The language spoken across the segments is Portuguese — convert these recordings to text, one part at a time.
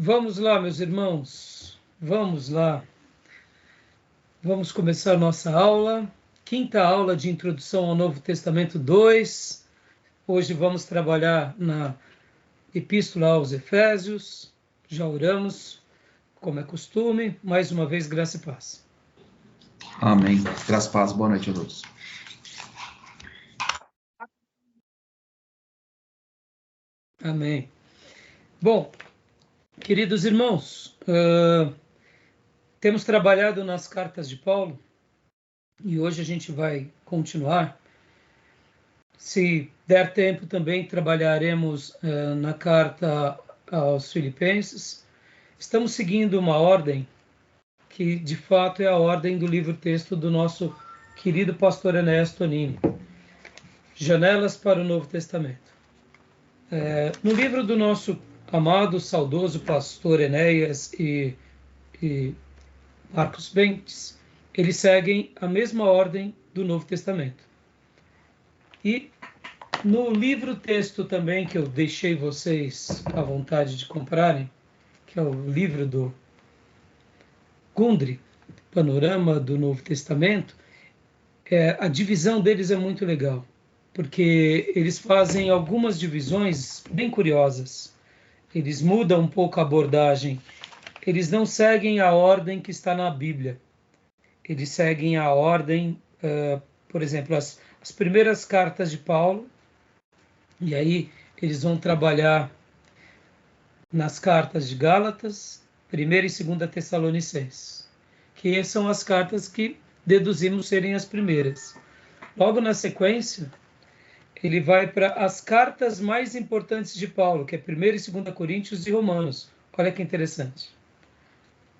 Vamos lá, meus irmãos, vamos lá. Vamos começar nossa aula, quinta aula de Introdução ao Novo Testamento 2. Hoje vamos trabalhar na Epístola aos Efésios. Já oramos, como é costume. Mais uma vez, graça e paz. Amém. Graças e paz. Boa noite a todos. Amém. Bom, queridos irmãos, temos trabalhado nas cartas de Paulo e hoje a gente vai continuar. Se der tempo também trabalharemos na carta aos Filipenses. Estamos seguindo uma ordem que de fato é a ordem do livro-texto do nosso querido pastor Enéas Tonini, Janelas para o Novo Testamento. No livro do nosso amado, saudoso pastor Enéas e Marcos Bentes, eles seguem a mesma ordem do Novo Testamento. E no livro-texto também, que eu deixei vocês à vontade de comprarem, que é o livro do Gundry, Panorama do Novo Testamento, a divisão deles é muito legal, porque eles fazem algumas divisões bem curiosas. Eles mudam um pouco a abordagem. Eles não seguem a ordem que está na Bíblia. Eles seguem a ordem, por exemplo, as primeiras cartas de Paulo, e aí eles vão trabalhar nas cartas de Gálatas, 1ª e 2ª Tessalonicenses, que são as cartas que deduzimos serem as primeiras. Logo na sequência, ele vai para as cartas mais importantes de Paulo, que é 1ª e 2ª Coríntios e Romanos. Olha que interessante.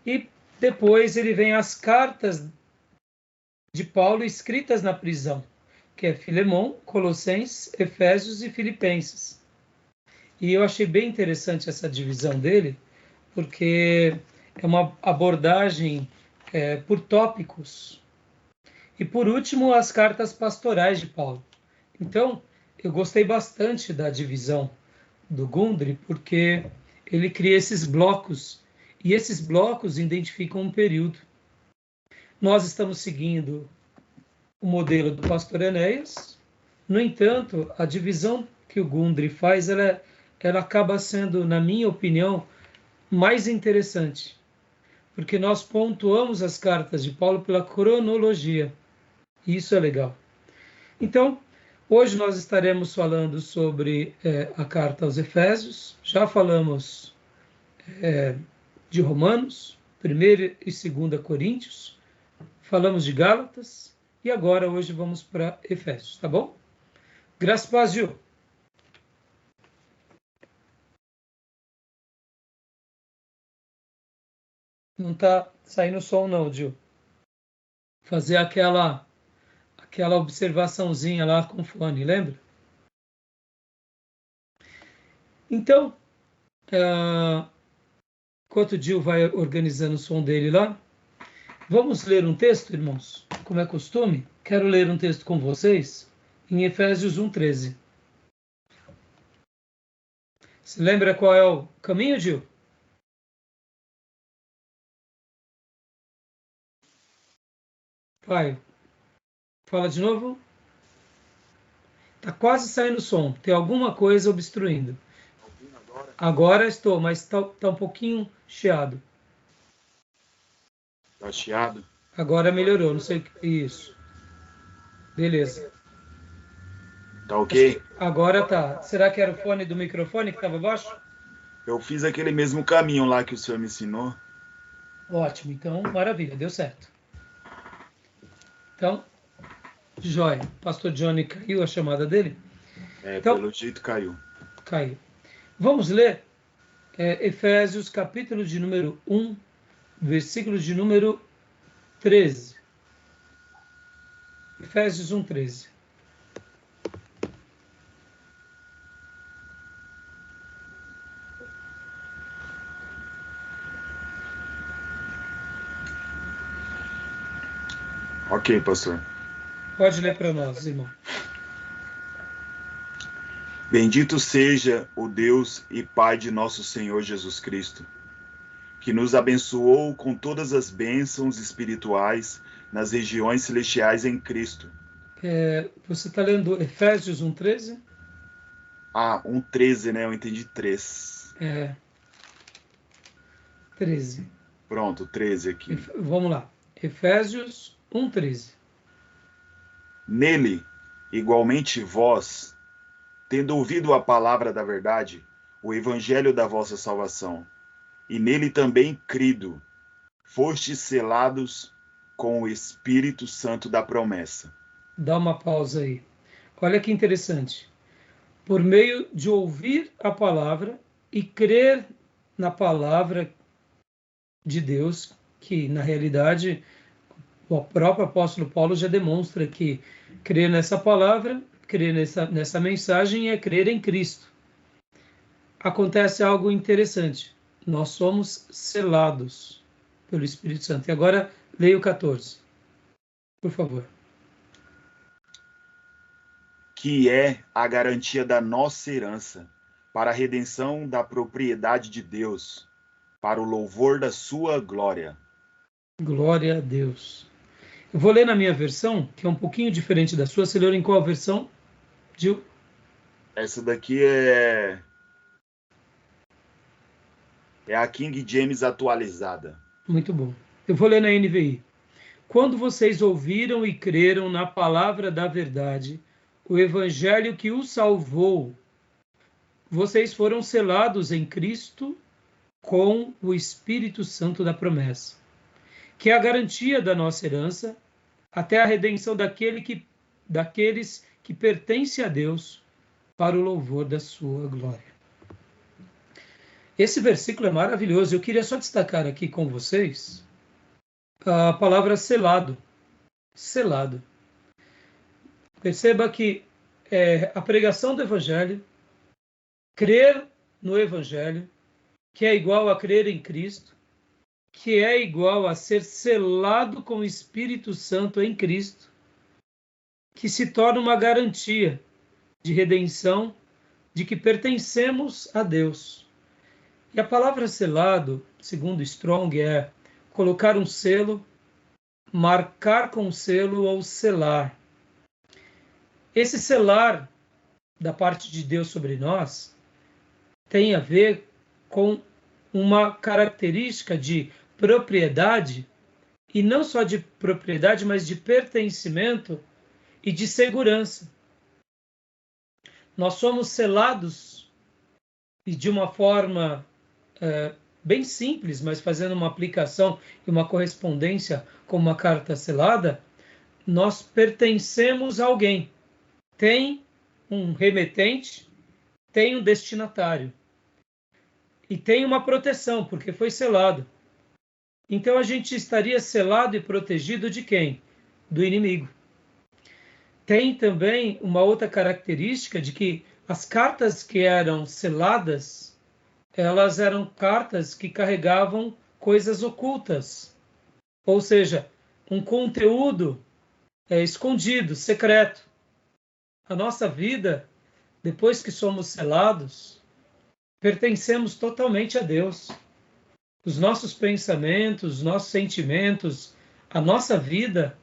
E depois ele vem às cartas de Paulo escritas na prisão, que é Filemão, Colossenses, Efésios e Filipenses. E eu achei bem interessante essa divisão dele, porque é uma abordagem por tópicos. E por último, as cartas pastorais de Paulo. Então, eu gostei bastante da divisão do Gundry, porque ele cria esses blocos, e esses blocos identificam um período. Nós estamos seguindo o modelo do pastor Enéas. No entanto, a divisão que o Gundry faz, ela acaba sendo, na minha opinião, mais interessante, porque nós pontuamos as cartas de Paulo pela cronologia. E isso é legal. Então, hoje nós estaremos falando sobre a carta aos Efésios. Já falamos de Romanos, 1ª e 2ª Coríntios. Falamos de Gálatas. E agora, hoje, vamos para Efésios, tá bom? Graças a paz, Gil. Não está saindo som não, Gil. Fazer aquela observaçãozinha lá com o fone, lembra? Então, enquanto o Gil vai organizando o som dele lá, vamos ler um texto, irmãos? Como é costume, quero ler um texto com vocês em Efésios 1:13. Você lembra qual é o caminho, Gil? Vai. Fala de novo. Tá quase saindo som. Tem alguma coisa obstruindo. Agora estou, mas tá um pouquinho chiado. Tá chiado? Agora melhorou, não sei o que. Isso. Beleza. Tá ok? Agora tá. Será que era o fone do microfone que estava baixo? Eu fiz aquele mesmo caminho lá que o senhor me ensinou. Ótimo, então maravilha, deu certo. Então, joia. Pastor Johnny caiu a chamada dele? Então, pelo jeito caiu. Caiu. Vamos ler Efésios, capítulo de número 1, versículo de número 13. Efésios 1:13. Ok, pastor. Pode ler para nós, irmão. Bendito seja o Deus e Pai de nosso Senhor Jesus Cristo, que nos abençoou com todas as bênçãos espirituais nas regiões celestiais em Cristo. Você está lendo Efésios 1:13? 1:13, né? Eu entendi 3. 13. Pronto, 13 aqui. Vamos lá. Efésios 1:13. Nele, igualmente vós, tendo ouvido a palavra da verdade, o evangelho da vossa salvação, e nele também crido, fostes selados com o Espírito Santo da promessa. Dá uma pausa aí. Olha que interessante. Por meio de ouvir a palavra e crer na palavra de Deus, que na realidade o próprio apóstolo Paulo já demonstra que crer nessa palavra, crer nessa mensagem é crer em Cristo. Acontece algo interessante. Nós somos selados pelo Espírito Santo. E agora leia o 14, por favor. Que é a garantia da nossa herança, para a redenção da propriedade de Deus, para o louvor da sua glória. Glória a Deus. Eu vou ler na minha versão, que é um pouquinho diferente da sua. Você leu em qual versão, Gil? Essa daqui é a King James atualizada. Muito bom. Eu vou ler na NVI. Quando vocês ouviram e creram na palavra da verdade, o evangelho que os salvou, vocês foram selados em Cristo com o Espírito Santo da promessa, que é a garantia da nossa herança até a redenção daqueles que pertencem a Deus para o louvor da sua glória. Esse versículo é maravilhoso. Eu queria só destacar aqui com vocês a palavra selado. Selado. Perceba que a pregação do Evangelho, crer no Evangelho, que é igual a crer em Cristo, que é igual a ser selado com o Espírito Santo em Cristo, que se torna uma garantia de redenção, de que pertencemos a Deus. E a palavra selado, segundo Strong, é colocar um selo, marcar com selo ou selar. Esse selar da parte de Deus sobre nós tem a ver com uma característica de propriedade, e não só de propriedade, mas de pertencimento e de segurança. Nós somos selados, e de uma forma bem simples, mas fazendo uma aplicação e uma correspondência com uma carta selada, nós pertencemos a alguém. Tem um remetente, tem um destinatário. E tem uma proteção, porque foi selado. Então a gente estaria selado e protegido de quem? Do inimigo. Tem também uma outra característica de que as cartas que eram seladas, elas eram cartas que carregavam coisas ocultas. Ou seja, um conteúdo escondido, secreto. A nossa vida, depois que somos selados, pertencemos totalmente a Deus. Os nossos pensamentos, os nossos sentimentos, a nossa vida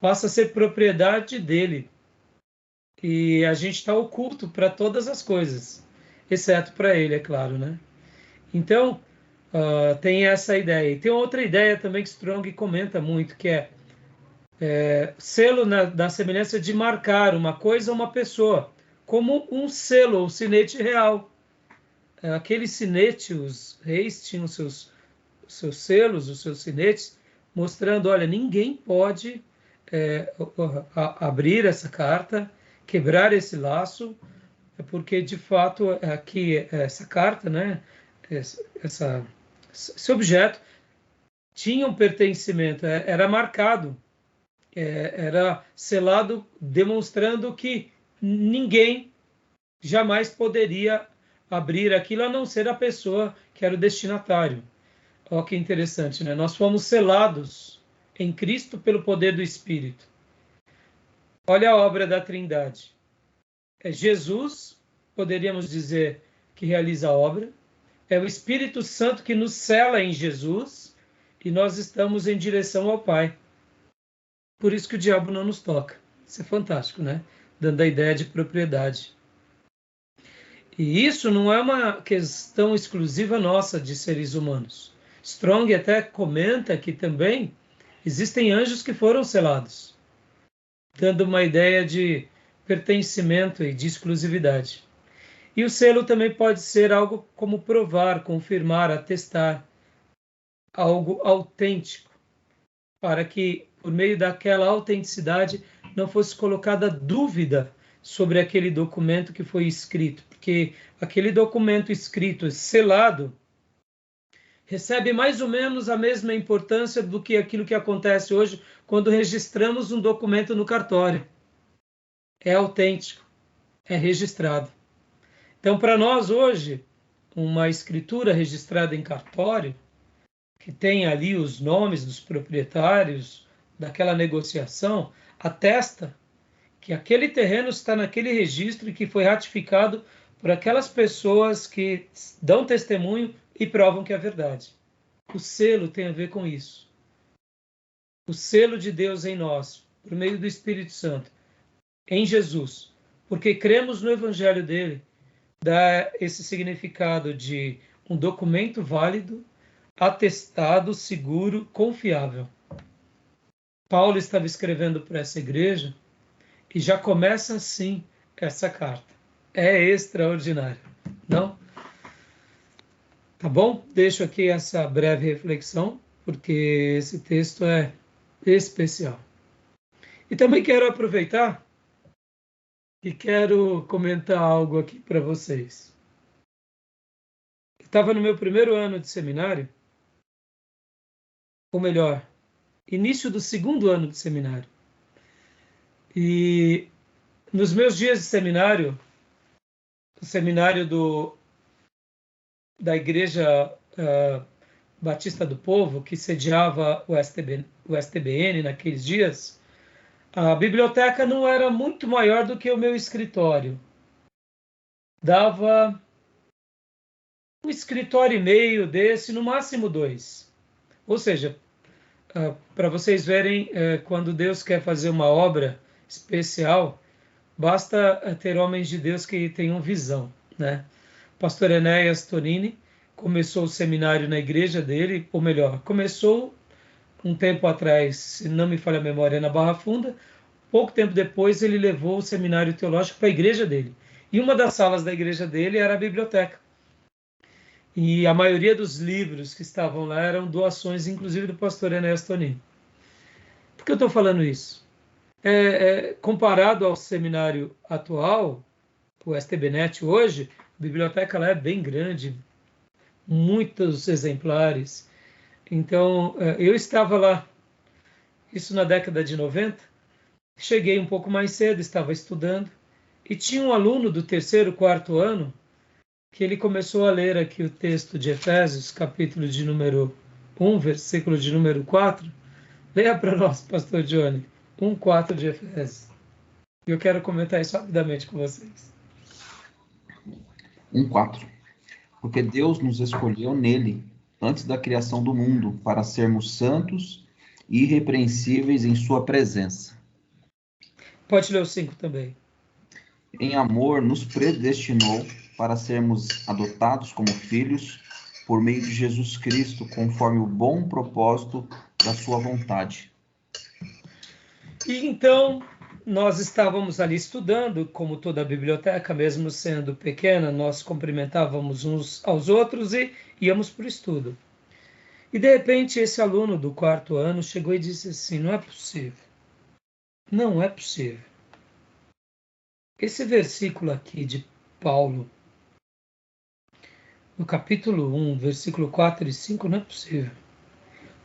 passa a ser propriedade dele. E a gente está oculto para todas as coisas, exceto para ele, é claro, né? Então, tem essa ideia. E tem outra ideia também que Strong comenta muito, que é selo na semelhança de marcar uma coisa ou uma pessoa, como um selo ou sinete real. Aquele sinete, os reis tinham seus selos, os seus sinetes, mostrando, olha, ninguém pode abrir essa carta, quebrar esse laço, porque, de fato, aqui, essa carta, né, esse objeto, tinha um pertencimento, era marcado, era selado, demonstrando que ninguém jamais poderia abrir aquilo, a não ser a pessoa que era o destinatário. Olha que interessante, né? Nós fomos selados em Cristo pelo poder do Espírito. Olha a obra da Trindade. É Jesus, poderíamos dizer, que realiza a obra. É o Espírito Santo que nos sela em Jesus e nós estamos em direção ao Pai. Por isso que o diabo não nos toca. Isso é fantástico, né? Dando a ideia de propriedade. E isso não é uma questão exclusiva nossa de seres humanos. Strong até comenta que também existem anjos que foram selados, dando uma ideia de pertencimento e de exclusividade. E o selo também pode ser algo como provar, confirmar, atestar, algo autêntico, para que, por meio daquela autenticidade, não fosse colocada dúvida sobre aquele documento que foi escrito, porque aquele documento escrito, selado, recebe mais ou menos a mesma importância do que aquilo que acontece hoje quando registramos um documento no cartório. É autêntico, é registrado. Então, para nós hoje, uma escritura registrada em cartório, que tem ali os nomes dos proprietários daquela negociação, atesta que aquele terreno está naquele registro e que foi ratificado por aquelas pessoas que dão testemunho e provam que é verdade. O selo tem a ver com isso. O selo de Deus em nós, por meio do Espírito Santo, em Jesus, porque cremos no Evangelho dele, dá esse significado de um documento válido, atestado, seguro, confiável. Paulo estava escrevendo para essa igreja e já começa assim essa carta. É extraordinário, não? Tá bom? Deixo aqui essa breve reflexão, porque esse texto é especial. E também quero aproveitar e quero comentar algo aqui para vocês. Eu estava no meu primeiro ano de seminário, ou melhor, início do segundo ano de seminário. E nos meus dias de seminário, o seminário da Igreja Batista do Povo, que sediava o STBN naqueles dias, a biblioteca não era muito maior do que o meu escritório. Dava um escritório e meio desse, no máximo 2. Ou seja, para vocês verem, quando Deus quer fazer uma obra especial, basta ter homens de Deus que tenham visão, né? O pastor Enéas Tonini começou o seminário na igreja dele, ou melhor, começou um tempo atrás, se não me falha a memória, na Barra Funda. Pouco tempo depois, ele levou o seminário teológico para a igreja dele. E uma das salas da igreja dele era a biblioteca. E a maioria dos livros que estavam lá eram doações, inclusive do pastor Enéas Tonini. Por que eu estou falando isso? Comparado ao seminário atual, o STBnet hoje, a biblioteca lá é bem grande, muitos exemplares. Então, eu estava lá, isso na década de 90, cheguei um pouco mais cedo, estava estudando, e tinha um aluno do terceiro, quarto ano, que ele começou a ler aqui o texto de Efésios, capítulo de número 1, versículo de número 4. Leia para nós, pastor Johnny, 1:4 de Efésios. E eu quero comentar isso rapidamente com vocês. 1:4. Porque Deus nos escolheu nele, antes da criação do mundo, para sermos santos e irrepreensíveis em sua presença. Pode ler o 5 também. Em amor, nos predestinou para sermos adotados como filhos por meio de Jesus Cristo, conforme o bom propósito da sua vontade. E então, nós estávamos ali estudando, como toda a biblioteca, mesmo sendo pequena, nós cumprimentávamos uns aos outros e íamos para o estudo. E, de repente, esse aluno do quarto ano chegou e disse assim, não é possível. Não é possível. Esse versículo aqui de Paulo, no capítulo 1, versículo 4 e 5, não é possível.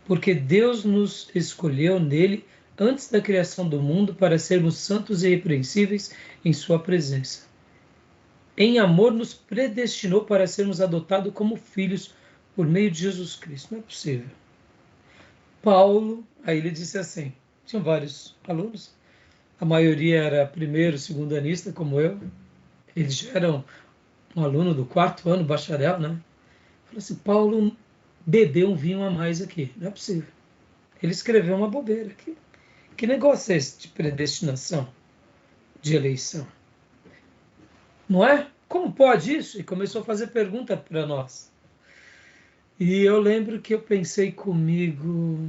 Porque Deus nos escolheu nele antes da criação do mundo para sermos santos e irrepreensíveis em sua presença. Em amor nos predestinou para sermos adotados como filhos por meio de Jesus Cristo. Não é possível. Paulo, aí ele disse assim, tinham vários alunos, a maioria era primeiro, segundo anista, como eu, eles já eram um aluno do quarto ano, bacharel, né? Falei assim, Paulo bebeu um vinho a mais aqui. Não é possível. Ele escreveu uma bobeira. Que negócio é esse de predestinação, de eleição? Não é? Como pode isso? E começou a fazer pergunta para nós. E eu lembro que eu pensei comigo,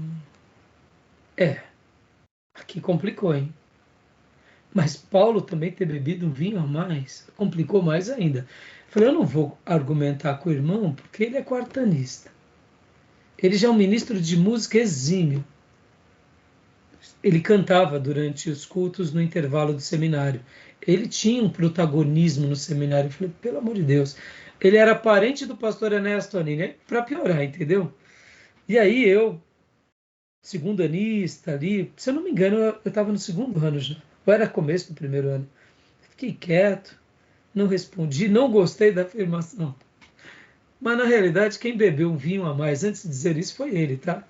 aqui complicou, hein? Mas Paulo também ter bebido um vinho a mais complicou mais ainda. Falei, eu não vou argumentar com o irmão porque ele é quartanista. Ele já é um ministro de música exímio. Ele cantava durante os cultos no intervalo do seminário. Ele tinha um protagonismo no seminário. Eu falei, pelo amor de Deus. Ele era parente do pastor Ernesto Anini, para piorar, entendeu? E aí eu, segundo anista ali, se eu não me engano, eu estava no segundo ano já. Ou era começo do primeiro ano. Fiquei quieto, não respondi, não gostei da afirmação. Mas na realidade, quem bebeu um vinho a mais antes de dizer isso foi ele, tá?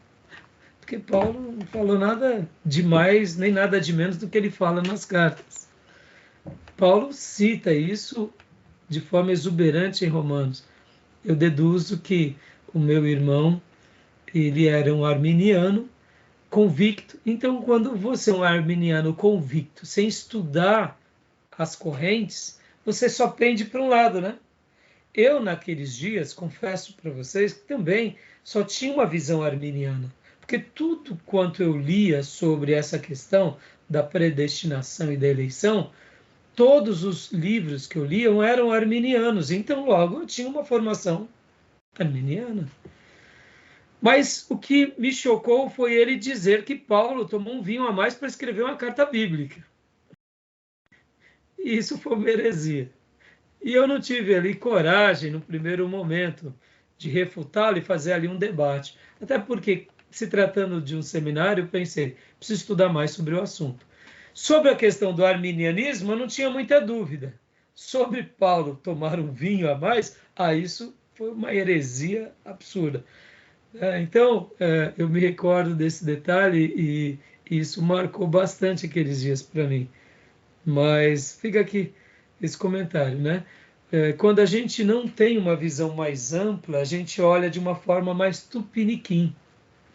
Porque Paulo não falou nada de mais nem nada de menos do que ele fala nas cartas. Paulo cita isso de forma exuberante em Romanos. Eu deduzo que o meu irmão, ele era um arminiano convicto. Então, quando você é um arminiano convicto, sem estudar as correntes, você só pende para um lado, né? Eu, naqueles dias, confesso para vocês que também só tinha uma visão arminiana. Porque tudo quanto eu lia sobre essa questão da predestinação e da eleição, todos os livros que eu lia eram arminianos. Então, logo, eu tinha uma formação arminiana. Mas o que me chocou foi ele dizer que Paulo tomou um vinho a mais para escrever uma carta bíblica. E isso foi uma heresia. E eu não tive ali coragem, no primeiro momento, de refutá-lo e fazer ali um debate. Até porque, se tratando de um seminário, eu pensei, preciso estudar mais sobre o assunto. Sobre a questão do arminianismo, eu não tinha muita dúvida. Sobre Paulo tomar um vinho a mais, isso foi uma heresia absurda. Então, eu me recordo desse detalhe e isso marcou bastante aqueles dias para mim. Mas fica aqui esse comentário, né? Quando a gente não tem uma visão mais ampla, a gente olha de uma forma mais tupiniquim,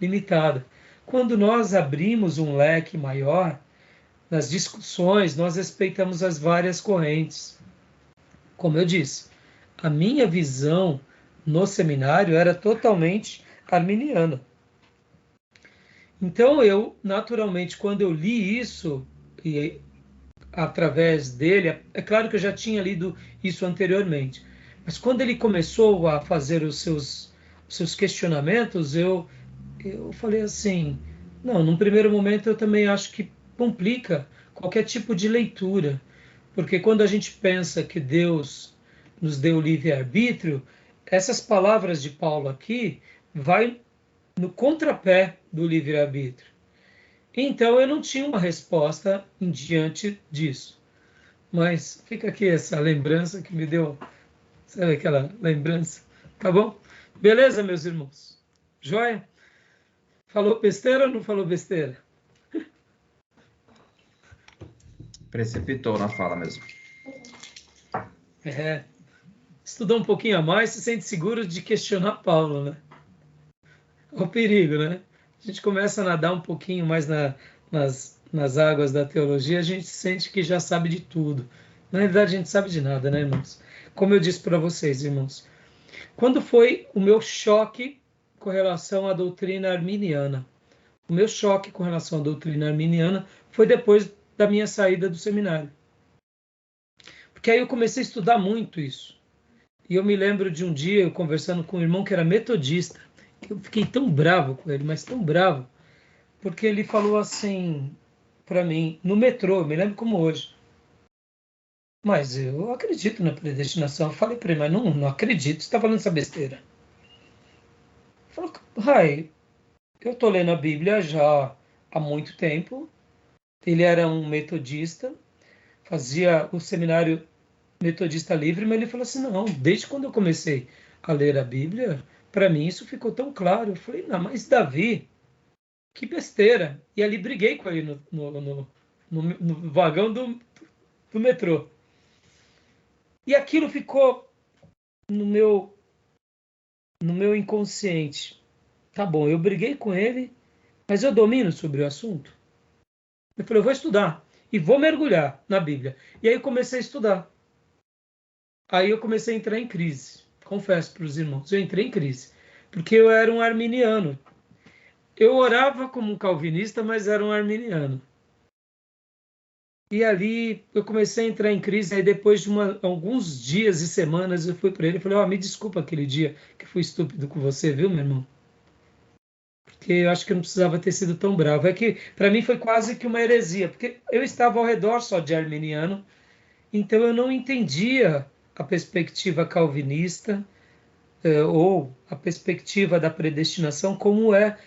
limitada. Quando nós abrimos um leque maior, nas discussões, nós respeitamos as várias correntes. Como eu disse, a minha visão no seminário era totalmente arminiana. Então eu, naturalmente, quando eu li isso, e através dele, é claro que eu já tinha lido isso anteriormente, mas quando ele começou a fazer os seus questionamentos, eu falei assim, não, num primeiro momento eu também acho que complica qualquer tipo de leitura, porque quando a gente pensa que Deus nos deu livre-arbítrio, essas palavras de Paulo aqui vai no contrapé do livre-arbítrio. Então eu não tinha uma resposta em diante disso. Mas fica aqui essa lembrança que me deu, sabe aquela lembrança? Tá bom? Beleza, meus irmãos? Joia? Falou besteira ou não falou besteira? Precipitou na fala mesmo. Estudou um pouquinho a mais, se sente seguro de questionar Paulo, né? É o perigo, né? A gente começa a nadar um pouquinho mais nas águas da teologia, a gente sente que já sabe de tudo. Na realidade, a gente sabe de nada, né, irmãos? Como eu disse para vocês, irmãos, quando foi o meu choque com relação à doutrina arminiana? O meu choque com relação à doutrina arminiana foi depois da minha saída do seminário. Porque aí eu comecei a estudar muito isso. E eu me lembro de um dia eu conversando com um irmão que era metodista. Eu fiquei tão bravo com ele, mas tão bravo, porque ele falou assim para mim, no metrô, eu me lembro como hoje. Mas eu acredito na predestinação. Eu falei para ele, mas não acredito, você está falando essa besteira. Ele falou, Rai, eu estou lendo a Bíblia já há muito tempo. Ele era um metodista, fazia o seminário metodista livre, mas ele falou assim, não, desde quando eu comecei a ler a Bíblia, para mim isso ficou tão claro. Eu falei, não, mas Davi, que besteira. E ali briguei com ele no vagão do metrô. E aquilo ficou no meu no meu inconsciente, tá bom, eu briguei com ele, mas eu domino sobre o assunto. Eu falei, eu vou estudar e vou mergulhar na Bíblia. E aí eu comecei a estudar. Aí eu comecei a entrar em crise. Confesso para os irmãos, eu entrei em crise. Porque eu era um arminiano. Eu orava como um calvinista, mas era um arminiano. E ali eu comecei a entrar em crise. Aí depois de alguns dias e semanas eu fui para ele e falei, me desculpa aquele dia que fui estúpido com você, viu, meu irmão? Porque eu acho que eu não precisava ter sido tão bravo. É que para mim foi quase que uma heresia, porque eu estava ao redor só de arminiano, então eu não entendia a perspectiva calvinista, ou a perspectiva da predestinação, como é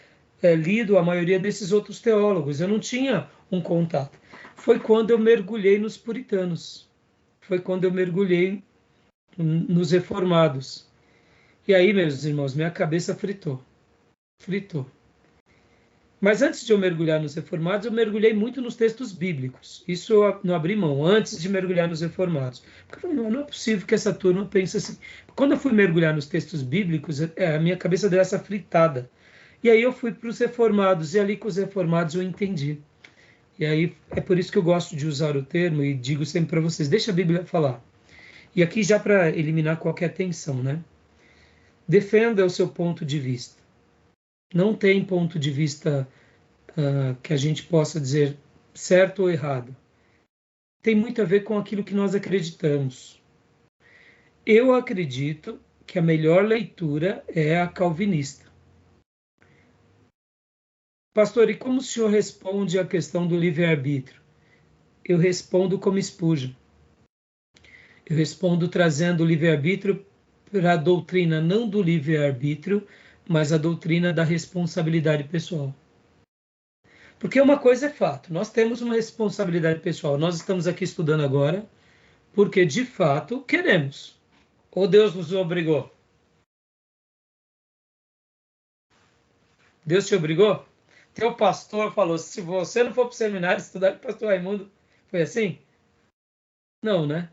lido a maioria desses outros teólogos. Eu não tinha um contato. Foi quando eu mergulhei nos puritanos. Foi quando eu mergulhei nos reformados. E aí, meus irmãos, minha cabeça fritou. Fritou. Mas antes de eu mergulhar nos reformados, eu mergulhei muito nos textos bíblicos. Isso eu não abri mão, antes de mergulhar nos reformados. Porque eu falei, não é possível que essa turma pense assim. Quando eu fui mergulhar nos textos bíblicos, a minha cabeça deu essa fritada. E aí eu fui para os reformados, e ali com os reformados eu entendi. E aí é por isso que eu gosto de usar o termo e digo sempre para vocês, deixa a Bíblia falar. E aqui já para eliminar qualquer tensão, né? Defenda o seu ponto de vista. Não tem ponto de vista que a gente possa dizer certo ou errado. Tem muito a ver com aquilo que nós acreditamos. Eu acredito que a melhor leitura é a calvinista. Pastor, e como o senhor responde à questão do livre-arbítrio? Eu respondo como Spurgeon. Eu respondo trazendo o livre-arbítrio para a doutrina não do livre-arbítrio, mas a doutrina da responsabilidade pessoal. Porque uma coisa é fato, nós temos uma responsabilidade pessoal. Nós estamos aqui estudando agora porque, de fato, queremos. Ou Deus nos obrigou? Deus te obrigou? Teu pastor falou, se você não for para o seminário estudar com o pastor Raimundo, foi assim? Não, né?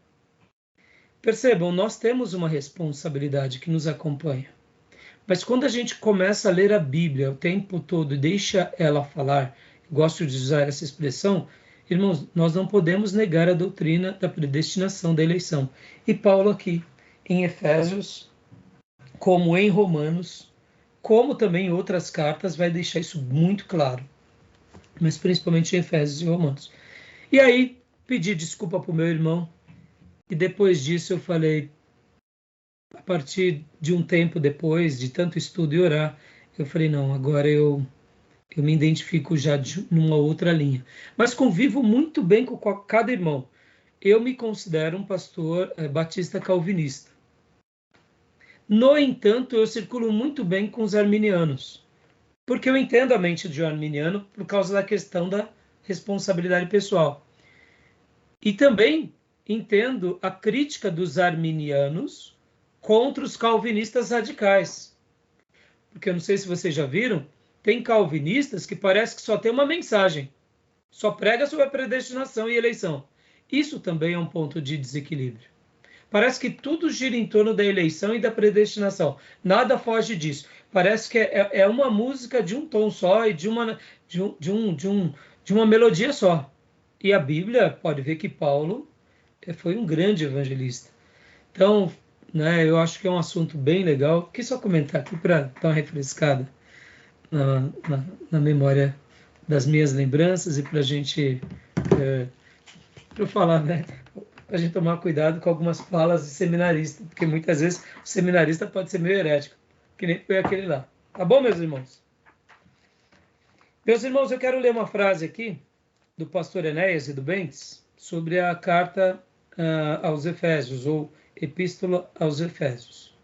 Percebam, nós temos uma responsabilidade que nos acompanha. Mas quando a gente começa a ler a Bíblia o tempo todo e deixa ela falar, gosto de usar essa expressão, irmãos, nós não podemos negar a doutrina da predestinação da eleição. E Paulo aqui, em Efésios, como em Romanos, como também em outras cartas, vai deixar isso muito claro. Mas principalmente em Efésios e Romanos. E aí, pedi desculpa para o meu irmão, e depois disso eu falei, a partir de um tempo depois, de tanto estudo e orar, eu falei, não, agora eu me identifico já numa outra linha. Mas convivo muito bem com cada irmão. Eu me considero um pastor batista calvinista. No entanto, eu circulo muito bem com os arminianos, porque eu entendo a mente de um arminiano por causa da questão da responsabilidade pessoal. E também entendo a crítica dos arminianos contra os calvinistas radicais. Porque eu não sei se vocês já viram, tem calvinistas que parece que só tem uma mensagem, só prega sobre a predestinação e eleição. Isso também é um ponto de desequilíbrio. Parece que tudo gira em torno da eleição e da predestinação. Nada foge disso. Parece que é uma música de um tom só e de uma melodia só. E a Bíblia pode ver que Paulo foi um grande evangelista. Então, né, eu acho que é um assunto bem legal. Quis só comentar aqui para dar uma refrescada na memória das minhas lembranças e para a gente, para eu falar, né, para a gente tomar cuidado com algumas falas de seminarista, porque muitas vezes o seminarista pode ser meio herético, que nem foi aquele lá. Tá bom, meus irmãos? Meus irmãos, eu quero ler uma frase aqui do pastor Enéas e do Bentes sobre a carta aos Efésios, ou Epístola aos Efésios.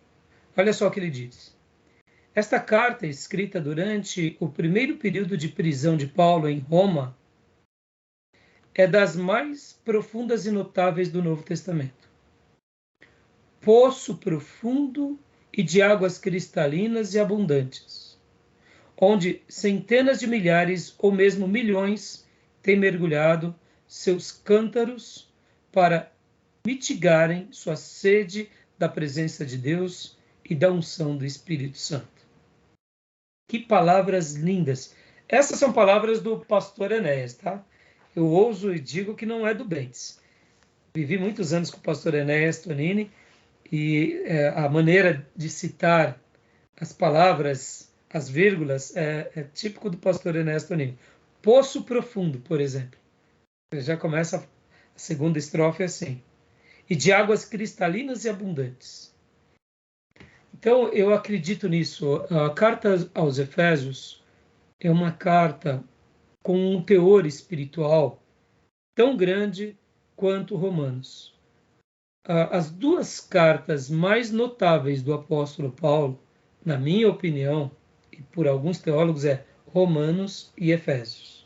Olha só o que ele diz. Esta carta, escrita durante o primeiro período de prisão de Paulo em Roma, é das mais profundas e notáveis do Novo Testamento. Poço profundo e de águas cristalinas e abundantes, onde centenas de milhares ou mesmo milhões têm mergulhado seus cântaros para mitigarem sua sede da presença de Deus e da unção do Espírito Santo. Que palavras lindas! Essas são palavras do pastor Enéas, tá? Eu ouso e digo que não é do Bentes. Vivi muitos anos com o pastor Enéas Tonini e a maneira de citar as palavras, as vírgulas, é típico do pastor Enéas Tonini. Poço profundo, por exemplo. Já começa a segunda estrofe assim. E de águas cristalinas e abundantes. Então, eu acredito nisso. A carta aos Efésios é uma carta com um teor espiritual tão grande quanto Romanos. As duas cartas mais notáveis do apóstolo Paulo, na minha opinião, e por alguns teólogos, é Romanos e Efésios.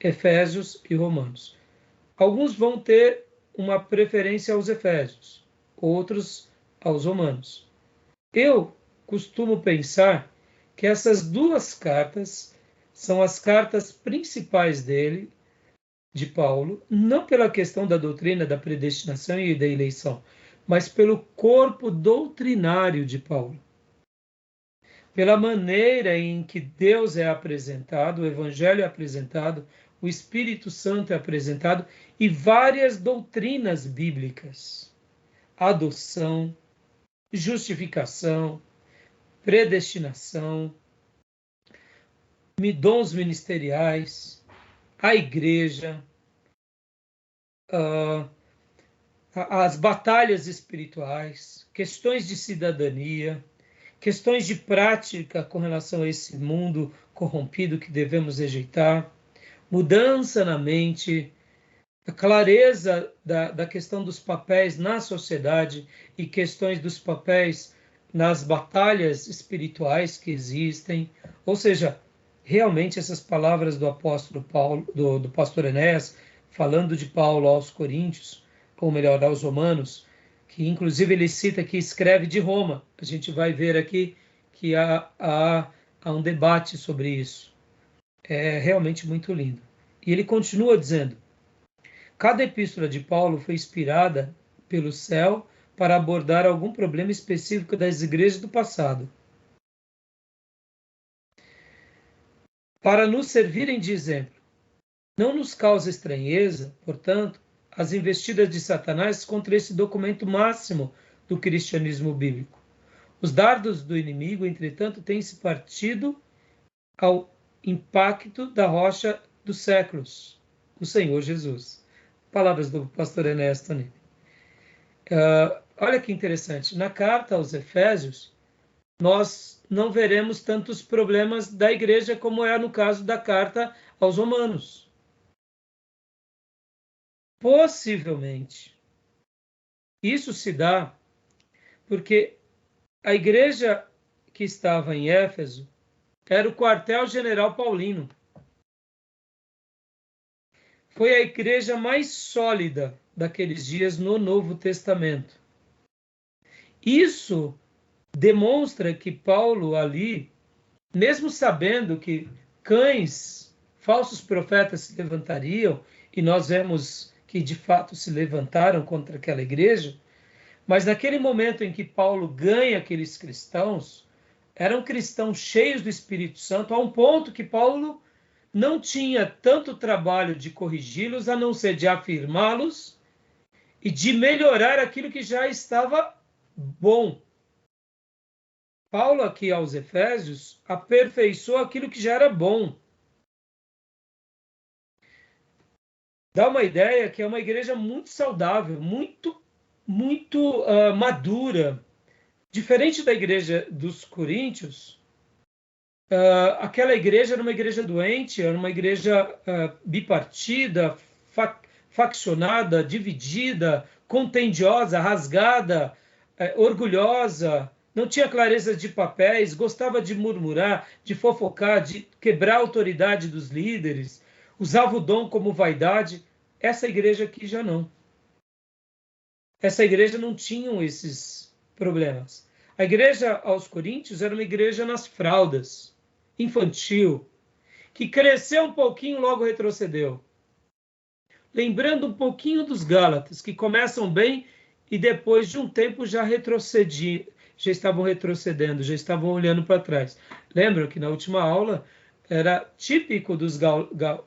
Efésios e Romanos. Alguns vão ter uma preferência aos Efésios, outros aos Romanos. Eu costumo pensar que essas duas cartas são as cartas principais dele, de Paulo, não pela questão da doutrina da predestinação e da eleição, mas pelo corpo doutrinário de Paulo. Pela maneira em que Deus é apresentado, o Evangelho é apresentado, o Espírito Santo é apresentado e várias doutrinas bíblicas. Adoção, justificação, predestinação, dons ministeriais, a igreja, as batalhas espirituais, questões de cidadania, questões de prática com relação a esse mundo corrompido que devemos rejeitar, mudança na mente, a clareza da questão dos papéis na sociedade e questões dos papéis nas batalhas espirituais que existem. Ou seja, realmente essas palavras do apóstolo Paulo, do pastor Enéas, falando de Paulo aos Coríntios, ou melhor, aos Romanos, que inclusive ele cita que escreve de Roma. A gente vai ver aqui que há um debate sobre isso. É realmente muito lindo. E ele continua dizendo: cada epístola de Paulo foi inspirada pelo céu para abordar algum problema específico das igrejas do passado, para nos servirem de exemplo. Não nos causa estranheza, portanto, as investidas de Satanás contra esse documento máximo do cristianismo bíblico. Os dardos do inimigo, entretanto, têm se partido ao impacto da rocha dos séculos, o Senhor Jesus. Palavras do pastor Enéas Tonini. Olha que interessante. Na carta aos Efésios, nós não veremos tantos problemas da igreja como é no caso da carta aos Romanos. Possivelmente, isso se dá porque a igreja que estava em Éfeso era o quartel-general paulino. Foi a igreja mais sólida daqueles dias no Novo Testamento. Isso demonstra que Paulo ali, mesmo sabendo que cães, falsos profetas se levantariam, e nós vemos que de fato se levantaram contra aquela igreja, mas naquele momento em que Paulo ganha aqueles cristãos, eram cristãos cheios do Espírito Santo, a um ponto que Paulo não tinha tanto trabalho de corrigi-los, a não ser de afirmá-los e de melhorar aquilo que já estava bom. Paulo, aqui aos Efésios, aperfeiçoou aquilo que já era bom. Dá uma ideia que é uma igreja muito saudável, muito madura. Diferente da igreja dos Coríntios, aquela igreja era uma igreja doente, era uma igreja bipartida, faccionada, dividida, contendiosa, rasgada, orgulhosa, não tinha clareza de papéis, gostava de murmurar, de fofocar, de quebrar a autoridade dos líderes, usava o dom como vaidade. Essa igreja aqui já não. Essa igreja não tinha esses problemas. A igreja aos Coríntios era uma igreja nas fraldas, infantil, que cresceu um pouquinho e logo retrocedeu. Lembrando um pouquinho dos Gálatas, que começam bem e depois de um tempo já já estavam retrocedendo, já estavam olhando para trás. Lembram que na última aula era típico dos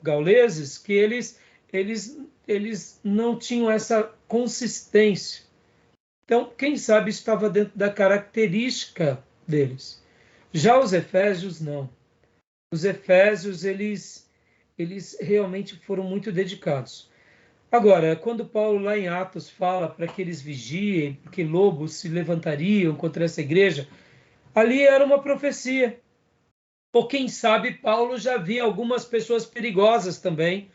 gauleses que eles não tinham essa consistência. Então, quem sabe isso estava dentro da característica deles. Já os efésios, não. Os efésios, eles realmente foram muito dedicados. Agora, quando Paulo lá em Atos fala para que eles vigiem, porque lobos se levantariam contra essa igreja, ali era uma profecia. Ou quem sabe Paulo já via algumas pessoas perigosas também.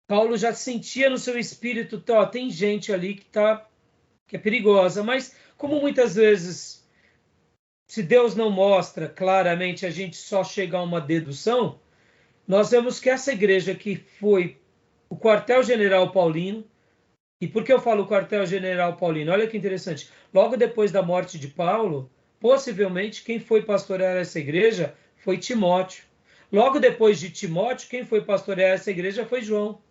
Paulo já sentia no seu espírito, tem gente ali que é perigosa, mas como muitas vezes, se Deus não mostra claramente, a gente só chega a uma dedução, nós vemos que essa igreja que foi o quartel-general paulino, e por que eu falo quartel-general paulino? Olha que interessante, logo depois da morte de Paulo, possivelmente quem foi pastorear essa igreja foi Timóteo. Logo depois de Timóteo, quem foi pastorear essa igreja foi João.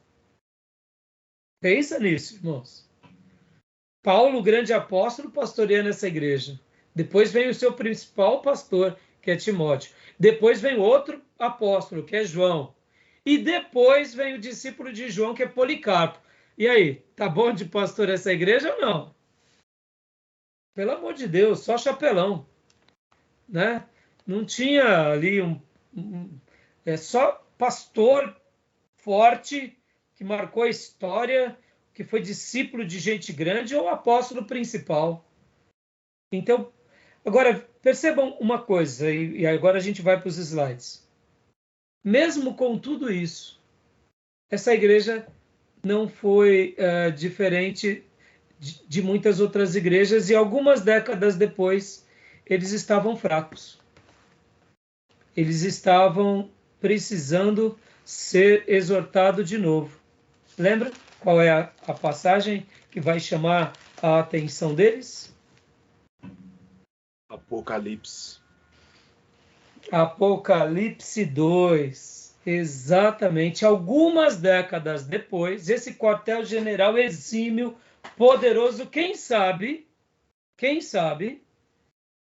Pensa nisso, irmãos. Paulo, o grande apóstolo, pastoreando essa igreja. Depois vem o seu principal pastor, que é Timóteo. Depois vem outro apóstolo, que é João. E depois vem o discípulo de João, que é Policarpo. E aí, tá bom de pastor essa igreja ou não? Pelo amor de Deus, só chapelão, né? Não tinha ali é só pastor forte que marcou a história, que foi discípulo de gente grande ou apóstolo principal. Então, agora percebam uma coisa, e agora a gente vai para os slides. Mesmo com tudo isso, essa igreja não foi diferente de muitas outras igrejas, e algumas décadas depois eles estavam fracos. Eles estavam precisando ser exortados de novo. Lembra qual é a passagem que vai chamar a atenção deles? Apocalipse. Apocalipse 2. Exatamente. Algumas décadas depois, esse quartel-general exímio, poderoso, quem sabe,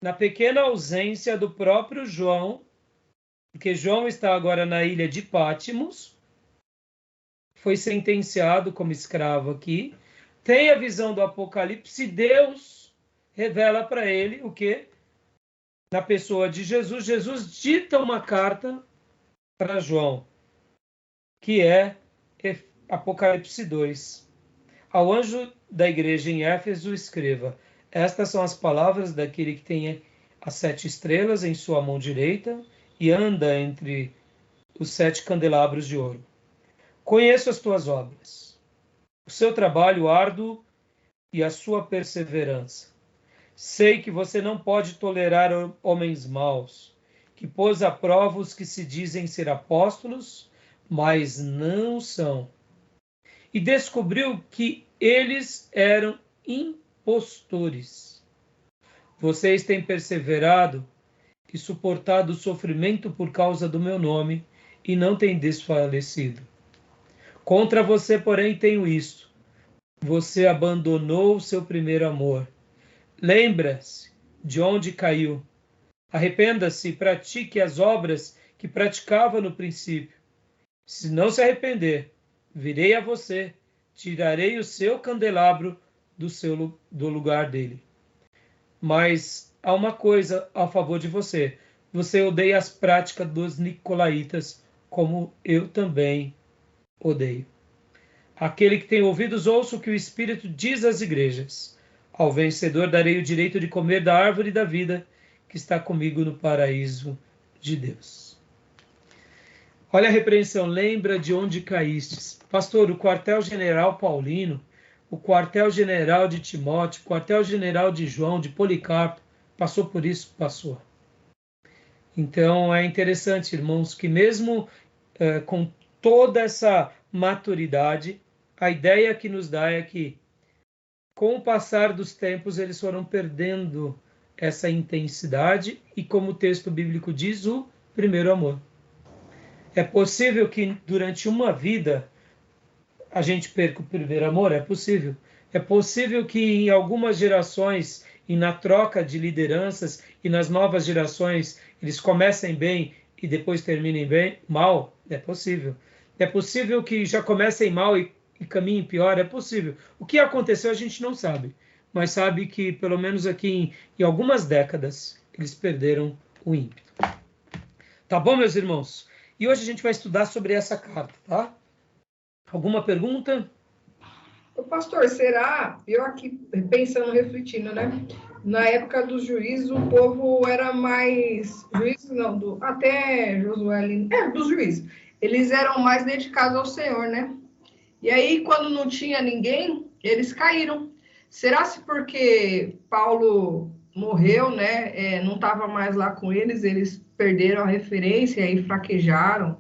na pequena ausência do próprio João, porque João está agora na ilha de Pátimos, foi sentenciado como escravo aqui, tem a visão do Apocalipse, Deus revela para ele o quê? Na pessoa de Jesus, Jesus dita uma carta para João, que é Apocalipse 2. Ao anjo da igreja em Éfeso escreva: estas são as palavras daquele que tem as 7 estrelas em sua mão direita e anda entre os 7 candelabros de ouro. Conheço as tuas obras, o seu trabalho árduo e a sua perseverança. Sei que você não pode tolerar homens maus, que pôs à prova os que se dizem ser apóstolos, mas não são. E descobriu que eles eram impostores. Vocês têm perseverado e suportado o sofrimento por causa do meu nome e não têm desfalecido. Contra você, porém, tenho isto: você abandonou o seu primeiro amor. Lembra-se de onde caiu. Arrependa-se e pratique as obras que praticava no princípio. Se não se arrepender, virei a você, tirarei o seu candelabro do lugar dele. Mas há uma coisa a favor de você. Você odeia as práticas dos nicolaítas, como eu também odeio. Aquele que tem ouvidos, ouça o que o Espírito diz às igrejas. Ao vencedor darei o direito de comer da árvore da vida que está comigo no paraíso de Deus. Olha a repreensão, lembra de onde caístes. Pastor, o quartel-general paulino, o quartel-general de Timóteo, o quartel-general de João, de Policarpo, passou por isso? Passou. Então é interessante, irmãos, que mesmo com toda essa maturidade, a ideia que nos dá é que, com o passar dos tempos, eles foram perdendo essa intensidade e, como o texto bíblico diz, o primeiro amor. É possível que durante uma vida a gente perca o primeiro amor? É possível. É possível que em algumas gerações, e na troca de lideranças e nas novas gerações eles comecem bem e depois terminem bem, mal? É possível. É possível que já comecem mal e caminhem pior? É possível. O que aconteceu a gente não sabe, mas sabe que pelo menos aqui em algumas décadas eles perderam o ímpeto. Tá bom, meus irmãos? E hoje a gente vai estudar sobre essa carta, tá? Alguma pergunta? Pastor, será, eu aqui pensando, refletindo, né? Na época dos juízes, o povo era mais, juízes não, até Josué ali, dos juízes, eles eram mais dedicados ao Senhor, né? E aí, quando não tinha ninguém, eles caíram. Será se porque Paulo morreu, né? Não estava mais lá com eles perderam a referência e fraquejaram?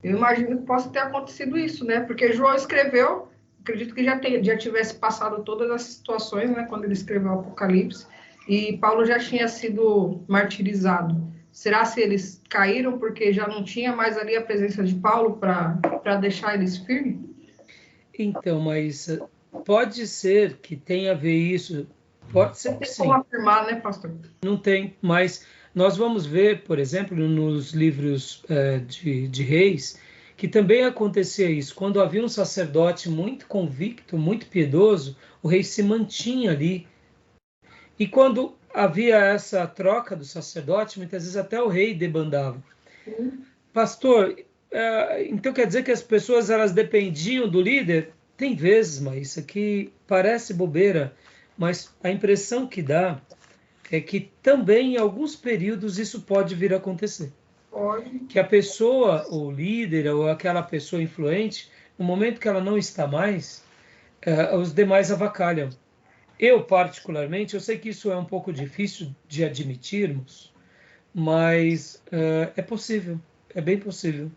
Eu imagino que possa ter acontecido isso, né? Porque João escreveu, acredito que já tivesse passado todas as situações, né? Quando ele escreveu o Apocalipse, e Paulo já tinha sido martirizado. Será se eles caíram porque já não tinha mais ali a presença de Paulo para deixar eles firmes? Então, mas pode ser que tenha a ver isso. Pode ser que sim. Não tem como afirmar, né, pastor? Não tem, mas nós vamos ver, por exemplo, nos livros de Reis, que também acontecia isso. Quando havia um sacerdote muito convicto, muito piedoso, o rei se mantinha ali. E quando havia essa troca do sacerdote, muitas vezes até o rei debandava. Pastor, então quer dizer que as pessoas elas dependiam do líder? Tem vezes, mas isso aqui parece bobeira, mas a impressão que dá é que também em alguns períodos isso pode vir a acontecer. Pode. Que a pessoa, o líder, ou aquela pessoa influente, no momento que ela não está mais, os demais avacalham. Eu, particularmente, eu sei que isso é um pouco difícil de admitirmos, mas é possível, é bem possível.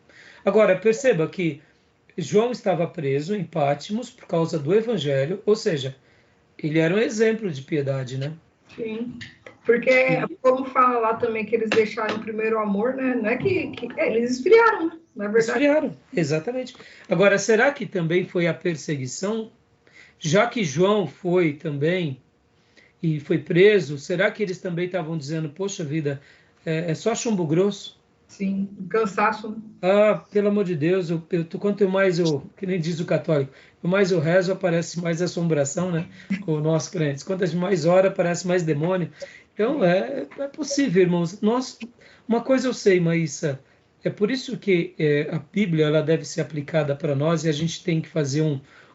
Agora, perceba que João estava preso em Patmos por causa do Evangelho, ou seja, ele era um exemplo de piedade, né? Sim. Porque, como fala lá também que eles deixaram o primeiro amor, né? Não é que eles esfriaram, né? Na verdade. Esfriaram, exatamente. Agora, será que também foi a perseguição? Já que João foi também e foi preso, será que eles também estavam dizendo, poxa vida, é só chumbo grosso? Sim, cansaço, né? Ah, pelo amor de Deus, quanto mais que nem diz o católico, quanto mais eu rezo, aparece mais assombração, né? Com nós crentes. Quantas mais ora, aparece mais demônio. Então, é possível, irmãos. Uma coisa eu sei, Maísa, é por isso que a Bíblia ela deve ser aplicada para nós e a gente tem que fazer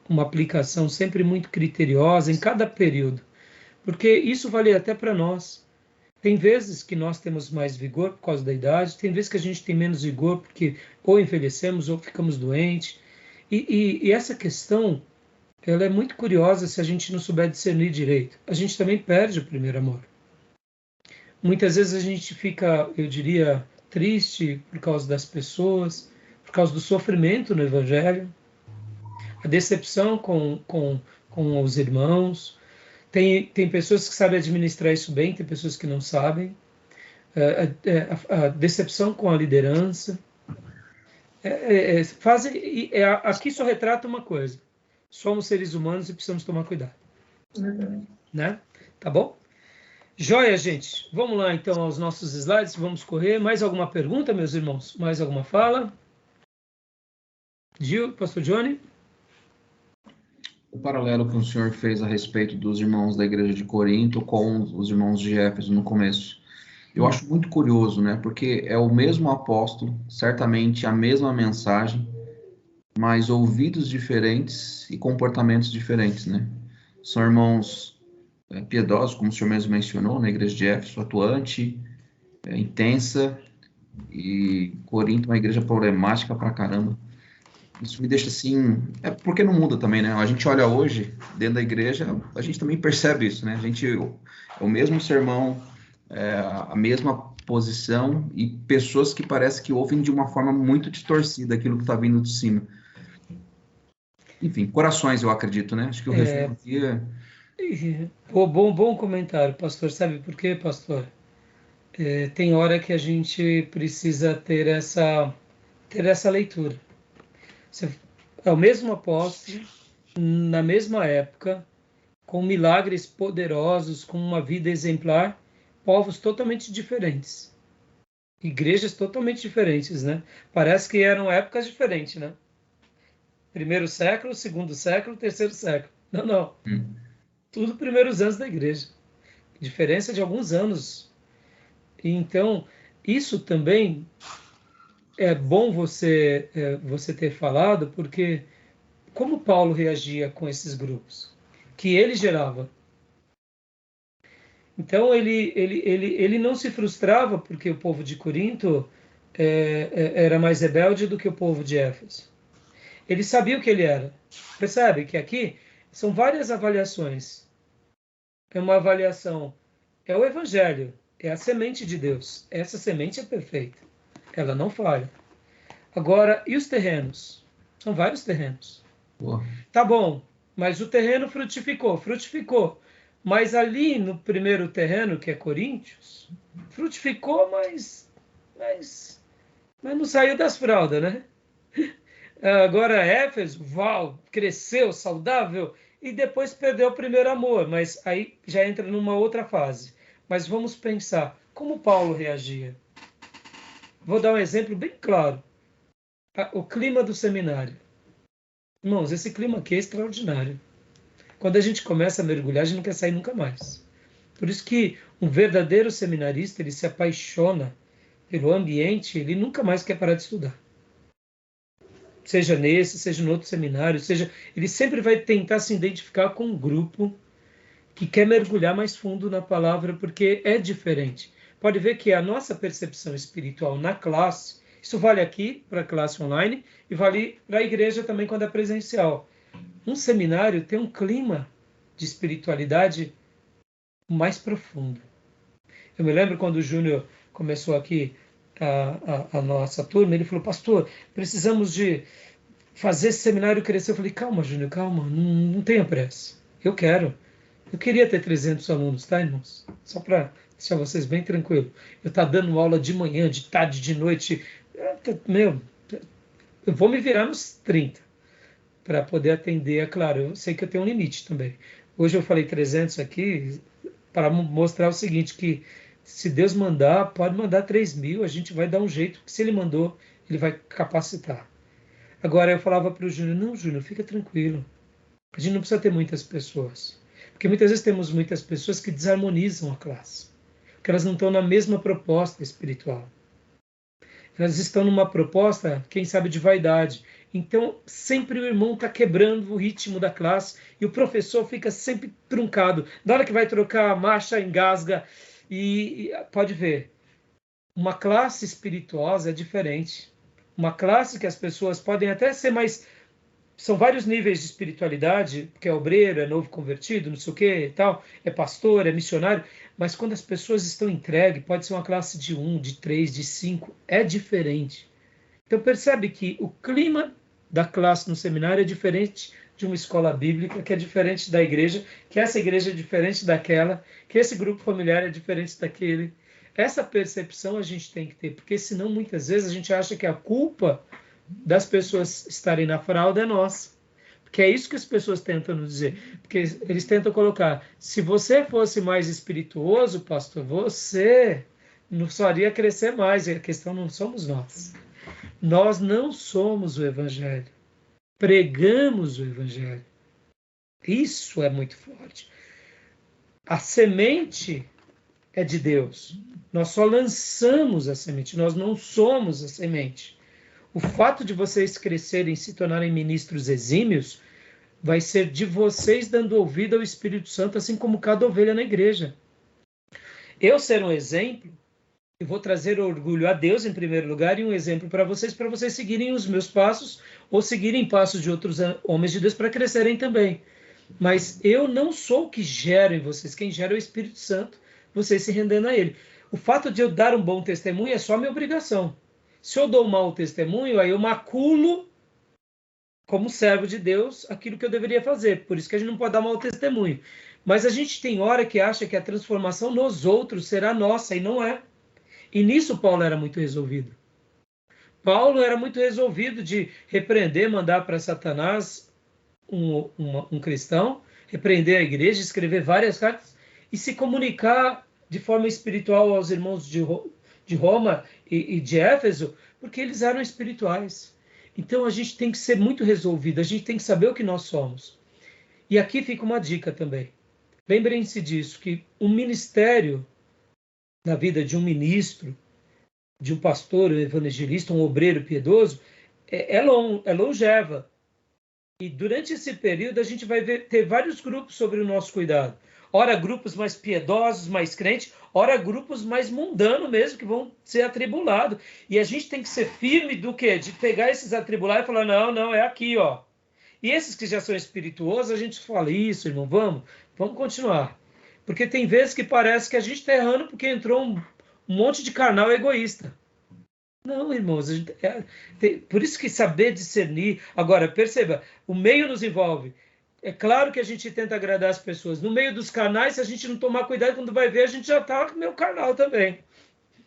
uma aplicação sempre muito criteriosa em cada período, porque isso vale até para nós. Tem vezes que nós temos mais vigor por causa da idade, tem vezes que a gente tem menos vigor porque ou envelhecemos ou ficamos doentes. E essa questão, ela é muito curiosa se a gente não souber discernir direito. A gente também perde o primeiro amor. Muitas vezes a gente fica, eu diria, triste por causa das pessoas, por causa do sofrimento no Evangelho, a decepção com os irmãos. Tem pessoas que sabem administrar isso bem, tem pessoas que não sabem. A decepção com a liderança. Aqui só retrata uma coisa. Somos seres humanos e precisamos tomar cuidado. Né? Tá bom? Joia, gente. Vamos lá, então, aos nossos slides. Vamos correr. Mais alguma pergunta, meus irmãos? Mais alguma fala? Pastor Johnny? O paralelo que o senhor fez a respeito dos irmãos da igreja de Corinto com os irmãos de Éfeso no começo. Eu acho muito curioso, né? Porque é o mesmo apóstolo, certamente a mesma mensagem, mas ouvidos diferentes e comportamentos diferentes, né? São irmãos piedosos, como o senhor mesmo mencionou, na igreja de Éfeso, atuante, intensa, e Corinto uma igreja problemática pra caramba. Isso me deixa assim... porque não muda também, né? A gente olha hoje, dentro da igreja, a gente também percebe isso, né? É o mesmo sermão, a mesma posição e pessoas que parece que ouvem de uma forma muito distorcida aquilo que está vindo de cima. Enfim, corações, eu acredito, né? Acho que o resumo aqui é... Bom comentário, pastor. Sabe por quê, pastor? Tem hora que a gente precisa ter essa leitura. É o mesmo apóstolo, na mesma época, com milagres poderosos, com uma vida exemplar, povos totalmente diferentes. Igrejas totalmente diferentes, né? Parece que eram épocas diferentes, né? Primeiro século, segundo século, terceiro século. Não, não. Tudo primeiros anos da igreja. Diferença de alguns anos. Então, isso também é bom você ter falado, porque como Paulo reagia com esses grupos que ele gerava? Então, ele não se frustrava porque o povo de Corinto era mais rebelde do que o povo de Éfeso. Ele sabia o que ele era. Percebe que aqui são várias avaliações. É uma avaliação, é o Evangelho, é a semente de Deus. Essa semente é perfeita, ela não falha. Agora, e os terrenos? São vários terrenos. Boa. Tá bom, mas o terreno frutificou. Mas ali no primeiro terreno, que é Coríntios, frutificou, mas não saiu das fraldas, né? Agora Éfeso, cresceu, saudável, e depois perdeu o primeiro amor, mas aí já entra numa outra fase. Mas vamos pensar, como Paulo reagia? Vou dar um exemplo bem claro. O clima do seminário. Irmãos, esse clima aqui é extraordinário. Quando a gente começa a mergulhar, a gente não quer sair nunca mais. Por isso que um verdadeiro seminarista, ele se apaixona pelo ambiente, ele nunca mais quer parar de estudar. Seja nesse, seja no outro seminário, ele sempre vai tentar se identificar com um grupo que quer mergulhar mais fundo na palavra, porque é diferente. Pode ver que a nossa percepção espiritual na classe, isso vale aqui para a classe online e vale para a igreja também quando é presencial. Um seminário tem um clima de espiritualidade mais profundo. Eu me lembro quando o Júnior começou aqui a nossa turma, ele falou, pastor, precisamos de fazer esse seminário crescer. Eu falei, calma, Júnior, calma, não tenha pressa. Eu queria ter 300 alunos, tá, irmãos? Só para deixar vocês bem tranquilos. Eu estou dando aula de manhã, de tarde, de noite. Eu vou me virar nos 30 para poder atender. É claro, eu sei que eu tenho um limite também. Hoje eu falei 300 aqui para mostrar o seguinte, que se Deus mandar, pode mandar 3.000, a gente vai dar um jeito, que se Ele mandou, Ele vai capacitar. Agora eu falava para o Júnior, não, Júnior, fica tranquilo. A gente não precisa ter muitas pessoas. Porque muitas vezes temos muitas pessoas que desarmonizam a classe. Porque elas não estão na mesma proposta espiritual. Elas estão numa proposta, quem sabe, de vaidade. Então, sempre o irmão está quebrando o ritmo da classe e o professor fica sempre truncado. Na hora que vai trocar a marcha, engasga. E pode ver, uma classe espirituosa é diferente. Uma classe que as pessoas podem até ser mais... São vários níveis de espiritualidade, porque é obreiro, é novo convertido, não sei o que e tal, é pastor, é missionário, mas quando as pessoas estão entregues, pode ser uma classe de 1, de 3, de 5, é diferente. Então percebe que o clima da classe no seminário é diferente de uma escola bíblica, que é diferente da igreja, que essa igreja é diferente daquela, que esse grupo familiar é diferente daquele. Essa percepção a gente tem que ter, porque senão muitas vezes a gente acha que a culpa das pessoas estarem na fralda é nossa. Porque é isso que as pessoas tentam nos dizer. Porque eles tentam colocar, se você fosse mais espirituoso, pastor, você não faria crescer mais. E a questão não somos nós. Nós não somos o Evangelho. Pregamos o Evangelho. Isso é muito forte. A semente é de Deus. Nós só lançamos a semente. Nós não somos a semente. O fato de vocês crescerem e se tornarem ministros exímios vai ser de vocês dando ouvido ao Espírito Santo, assim como cada ovelha na igreja. Eu ser um exemplo, eu vou trazer orgulho a Deus em primeiro lugar e um exemplo para vocês seguirem os meus passos ou seguirem passos de outros homens de Deus para crescerem também. Mas eu não sou o que gera em vocês, quem gera é o Espírito Santo, vocês se rendendo a Ele. O fato de eu dar um bom testemunho é só minha obrigação. Se eu dou um mau testemunho, aí eu maculo, como servo de Deus, aquilo que eu deveria fazer. Por isso que a gente não pode dar mau testemunho. Mas a gente tem hora que acha que a transformação nos outros será nossa, e não é. E nisso Paulo era muito resolvido. Paulo era muito resolvido de repreender, mandar para Satanás um cristão, repreender a igreja, escrever várias cartas e se comunicar de forma espiritual aos irmãos de Roma e de Éfeso, porque eles eram espirituais. Então a gente tem que ser muito resolvido, a gente tem que saber o que nós somos. E aqui fica uma dica também. Lembrem-se disso, que um ministério na vida de um ministro, de um pastor, um evangelista, um obreiro piedoso, é longeva. E durante esse período a gente vai ter vários grupos sobre o nosso cuidado. Ora grupos mais piedosos, mais crentes, ora grupos mais mundanos mesmo, que vão ser atribulados. E a gente tem que ser firme do quê? De pegar esses atribulados e falar, não, é aqui, ó. E esses que já são espirituosos, a gente fala, isso, irmão, vamos continuar. Porque tem vezes que parece que a gente está errando porque entrou um monte de carnal egoísta. Não, irmãos, por isso que saber discernir. Agora, perceba, o meio nos envolve. É claro que a gente tenta agradar as pessoas. No meio dos carnais, se a gente não tomar cuidado, quando vai ver, a gente já está meio carnal também.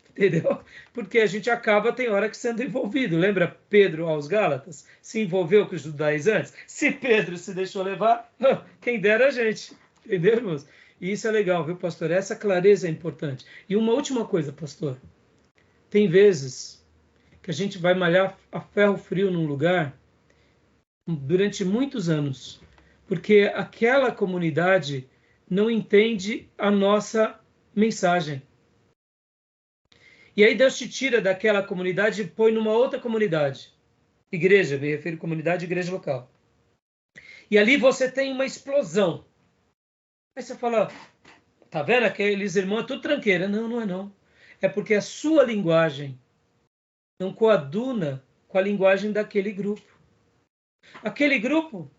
Entendeu? Porque a gente acaba, tem hora que sendo envolvido. Lembra Pedro aos Gálatas? Se envolveu com os judaizantes? Se Pedro se deixou levar, quem dera a gente. Entendeu, irmãos? E isso é legal, viu, pastor? Essa clareza é importante. E uma última coisa, pastor. Tem vezes que a gente vai malhar a ferro frio num lugar durante muitos anos, porque aquela comunidade não entende a nossa mensagem. E aí Deus te tira daquela comunidade e põe numa outra comunidade. Igreja, me refiro a comunidade, igreja local. E ali você tem uma explosão. Aí você fala, tá vendo aqueles irmãos, tudo tranqueira. Não é não. É porque a sua linguagem não coaduna com a linguagem daquele grupo. Aquele grupo,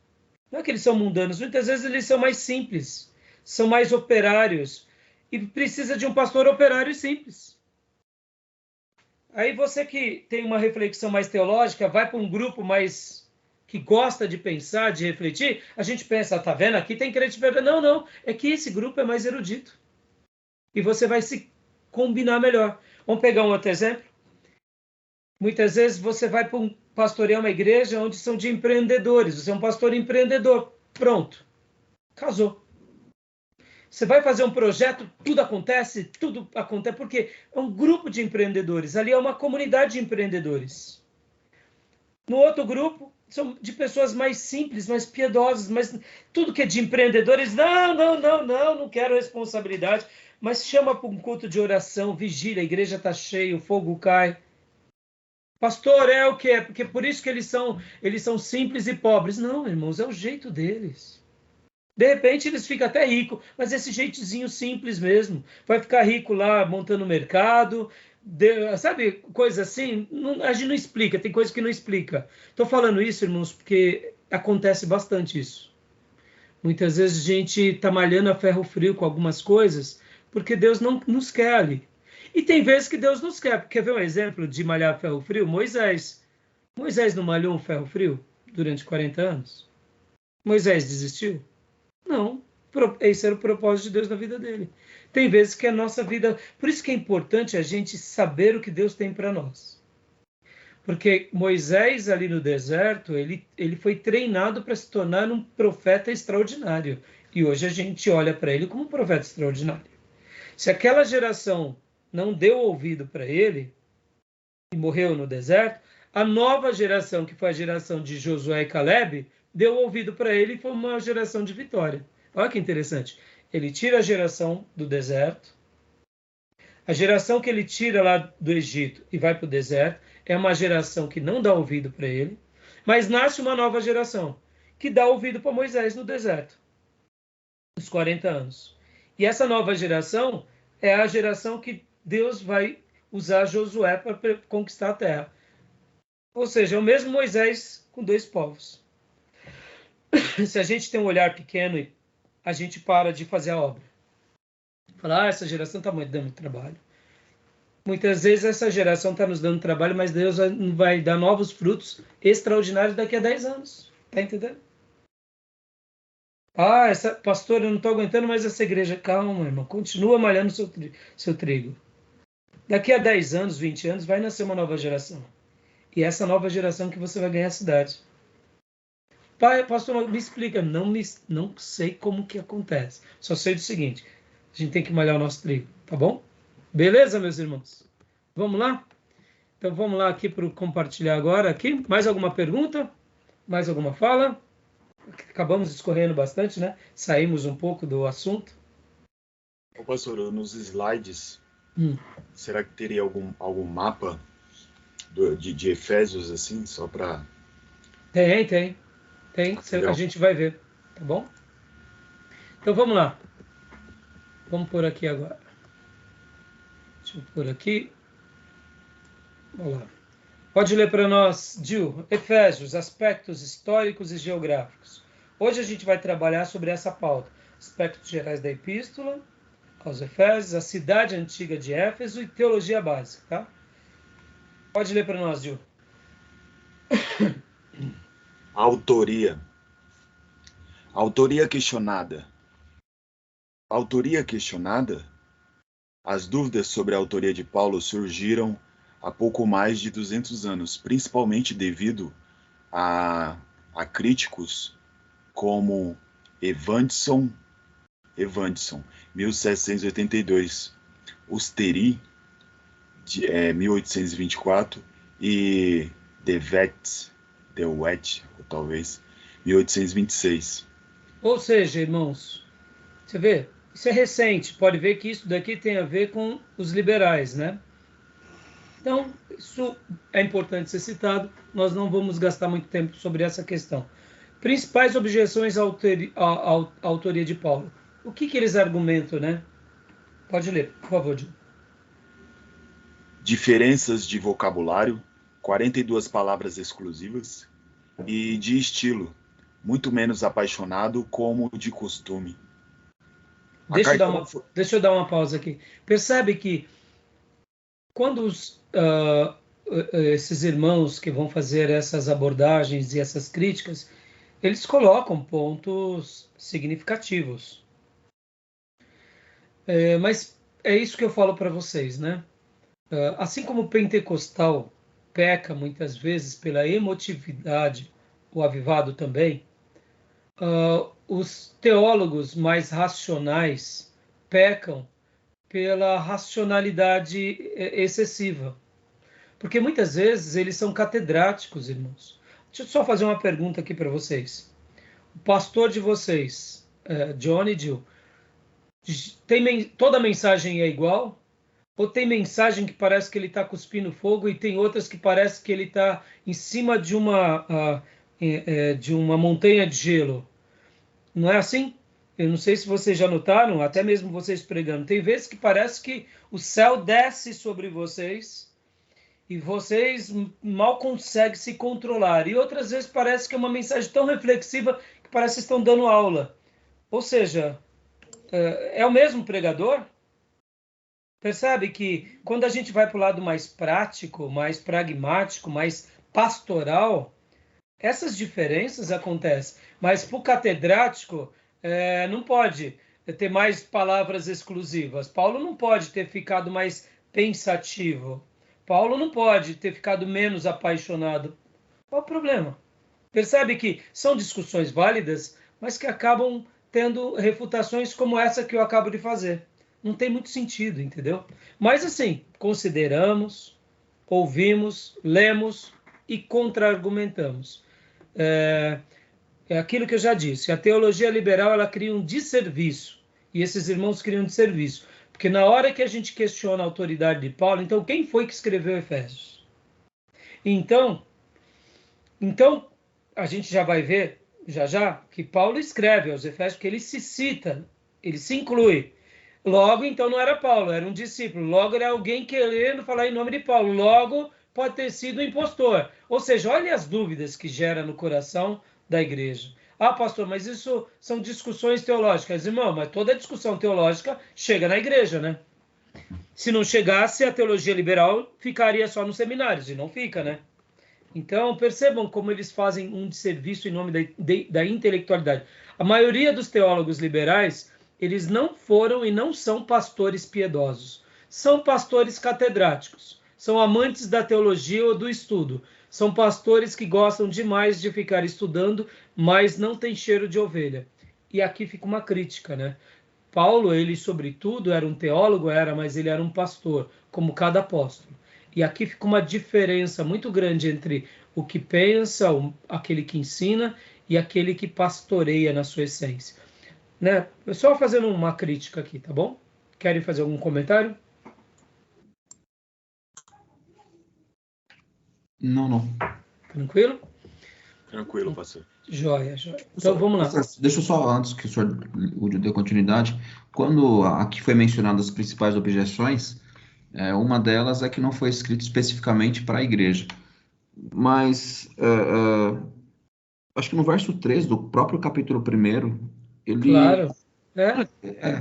não é que eles são mundanos, muitas vezes eles são mais simples, são mais operários, e precisa de um pastor operário e simples. Aí você que tem uma reflexão mais teológica, vai para um grupo mais que gosta de pensar, de refletir, a gente pensa, tá vendo, aqui tem crente verdade. Não, é que esse grupo é mais erudito. E você vai se combinar melhor. Vamos pegar um outro exemplo? Muitas vezes você vai para pastorear uma igreja onde são de empreendedores. Você é um pastor empreendedor. Pronto. Casou. Você vai fazer um projeto, tudo acontece, porque é um grupo de empreendedores. Ali é uma comunidade de empreendedores. No outro grupo, são de pessoas mais simples, mais piedosas, mas tudo que é de empreendedores, não quero responsabilidade, mas chama para um culto de oração, vigília, a igreja está cheia, o fogo cai. Pastor, é o que é? Porque por isso que eles são simples e pobres. Não, irmãos, é o jeito deles. De repente eles ficam até ricos, mas esse jeitozinho simples mesmo. Vai ficar rico lá montando mercado, sabe, coisa assim? A gente não explica, tem coisa que não explica. Estou falando isso, irmãos, porque acontece bastante isso. Muitas vezes a gente está malhando a ferro frio com algumas coisas, porque Deus não nos quer ali. E tem vezes que Deus nos quer. Quer ver um exemplo de malhar ferro frio? Moisés. Moisés não malhou um ferro frio durante 40 anos? Moisés desistiu? Não. Esse era o propósito de Deus na vida dele. Tem vezes que a nossa vida... Por isso que é importante a gente saber o que Deus tem para nós. Porque Moisés, ali no deserto, ele foi treinado para se tornar um profeta extraordinário. E hoje a gente olha para ele como um profeta extraordinário. Se aquela geração não deu ouvido para ele e morreu no deserto, a nova geração, que foi a geração de Josué e Caleb, deu ouvido para ele e foi uma geração de vitória. Olha que interessante. Ele tira a geração do deserto, a geração que ele tira lá do Egito e vai para o deserto é uma geração que não dá ouvido para ele, mas nasce uma nova geração que dá ouvido para Moisés no deserto, nos 40 anos. E essa nova geração é a geração que Deus vai usar Josué para conquistar a terra. Ou seja, é o mesmo Moisés com dois povos. Se a gente tem um olhar pequeno, a gente para de fazer a obra. Falar, essa geração está dando trabalho. Muitas vezes essa geração está nos dando trabalho, mas Deus vai dar novos frutos extraordinários daqui a 10 anos. Está entendendo? Pastor, eu não estou aguentando mais essa igreja. Calma, irmão. Continua malhando seu trigo. Daqui a 10 anos, 20 anos, vai nascer uma nova geração. E essa nova geração que você vai ganhar a cidade. Pai, pastor, me explica. Não sei como que acontece. Só sei do seguinte, a gente tem que malhar o nosso trigo, tá bom? Beleza, meus irmãos? Vamos lá? Então vamos lá aqui para compartilhar agora aqui. Mais alguma pergunta? Mais alguma fala? Acabamos discorrendo bastante, né? Saímos um pouco do assunto. Ô, pastor, nos slides, será que teria algum mapa de Efésios, assim, só para... Tem. A gente vai ver, tá bom? Então vamos lá. Vamos por aqui agora. Deixa eu pôr aqui. Vamos lá. Pode ler para nós, Gil, Efésios, aspectos históricos e geográficos. Hoje a gente vai trabalhar sobre essa pauta. Aspectos gerais da epístola aos Efésios, a cidade antiga de Éfeso e teologia básica, tá? Pode ler para nós, Gil. Autoria. Autoria questionada. Autoria questionada? As dúvidas sobre a autoria de Paulo surgiram há pouco mais de 200 anos, principalmente devido a críticos como Evanson, 1782, Usteri, 1824, e De Wet, ou talvez, 1826. Ou seja, irmãos, você vê, isso é recente, pode ver que isso daqui tem a ver com os liberais, né? Então, isso é importante ser citado, nós não vamos gastar muito tempo sobre essa questão. Principais objeções à autoria de Paulo. O que eles argumentam, né? Pode ler, por favor, Gil. Diferenças de vocabulário, 42 palavras exclusivas, e de estilo, muito menos apaixonado como de costume. Deixa eu dar uma pausa aqui. Percebe que quando esses irmãos que vão fazer essas abordagens e essas críticas, eles colocam pontos significativos. Mas é isso que eu falo para vocês, né? Assim como o pentecostal peca muitas vezes pela emotividade, o avivado também, os teólogos mais racionais pecam pela racionalidade excessiva. Porque muitas vezes eles são catedráticos, irmãos. Deixa eu só fazer uma pergunta aqui para vocês. O pastor de vocês, John e Jill, toda mensagem é igual? Ou tem mensagem que parece que ele está cuspindo fogo e tem outras que parece que ele está em cima de uma montanha de gelo? Não é assim? Eu não sei se vocês já notaram, até mesmo vocês pregando. Tem vezes que parece que o céu desce sobre vocês e vocês mal conseguem se controlar. E outras vezes parece que é uma mensagem tão reflexiva que parece que estão dando aula. Ou seja, é o mesmo pregador? Percebe que quando a gente vai para o lado mais prático, mais pragmático, mais pastoral, essas diferenças acontecem. Mas para o catedrático, não pode ter mais palavras exclusivas. Paulo não pode ter ficado mais pensativo. Paulo não pode ter ficado menos apaixonado. Qual o problema? Percebe que são discussões válidas, mas que acabam tendo refutações como essa que eu acabo de fazer. Não tem muito sentido, entendeu? Mas assim, consideramos, ouvimos, lemos e contra-argumentamos. É aquilo que eu já disse, a teologia liberal ela cria um desserviço, e esses irmãos criam um desserviço, porque na hora que a gente questiona a autoridade de Paulo, então quem foi que escreveu Efésios? Então a gente já vai ver, já, que Paulo escreve aos Efésios, porque ele se cita, ele se inclui. Logo, então, não era Paulo, era um discípulo. Logo, era alguém querendo falar em nome de Paulo. Logo, pode ter sido um impostor. Ou seja, olha as dúvidas que gera no coração da igreja. Ah, pastor, mas isso são discussões teológicas. Irmão, mas toda discussão teológica chega na igreja, né? Se não chegasse, a teologia liberal ficaria só nos seminários, e não fica, né? Então, percebam como eles fazem um desserviço em nome da intelectualidade. A maioria dos teólogos liberais, eles não foram e não são pastores piedosos. São pastores catedráticos. São amantes da teologia ou do estudo. São pastores que gostam demais de ficar estudando, mas não tem cheiro de ovelha. E aqui fica uma crítica, né? Paulo, ele sobretudo era um teólogo, mas ele era um pastor, como cada apóstolo. E aqui fica uma diferença muito grande entre o que pensa, aquele que ensina, e aquele que pastoreia na sua essência. Né? Só fazendo uma crítica aqui, tá bom? Querem fazer algum comentário? Não. Tranquilo? Tranquilo, pastor. Joia. Então, vamos lá. Deixa eu só, antes que o senhor dê continuidade, quando aqui foi mencionadas as principais objeções, uma delas é que não foi escrito especificamente para a igreja. Mas, acho que no verso 3 do próprio capítulo 1, ele... Claro.